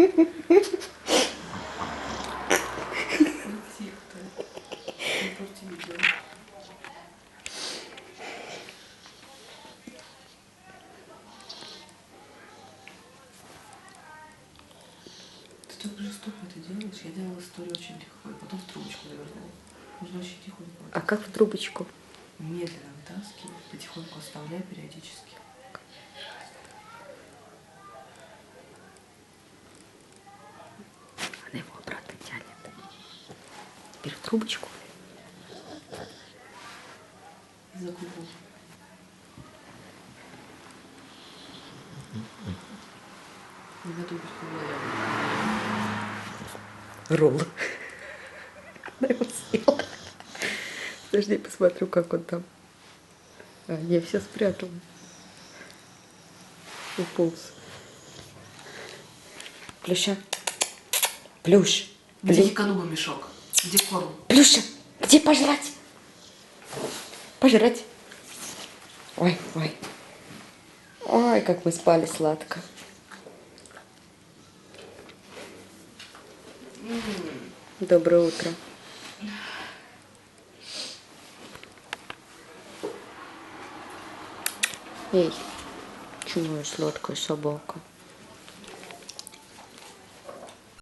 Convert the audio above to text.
Ты так жестоко это делаешь. Я делала историю очень легко, и потом в трубочку завернула. Нужно очень тихонько. А как в трубочку? Медленно вытаскивай, потихоньку оставляй периодически. Она его обратно тянет. Теперь в трубочку. За губу. Не на трубочку влияет. Ролл. Она его съела. Подожди, посмотрю, как он там. А, не, все спрятала. Уполз. Плюша. Плюш. Где кануба мешок? Где корм? Плюша, где пожрать? Пожрать. Ой, ой. Ой, как мы спали сладко. Доброе утро. Эй, чё моя сладкая собака?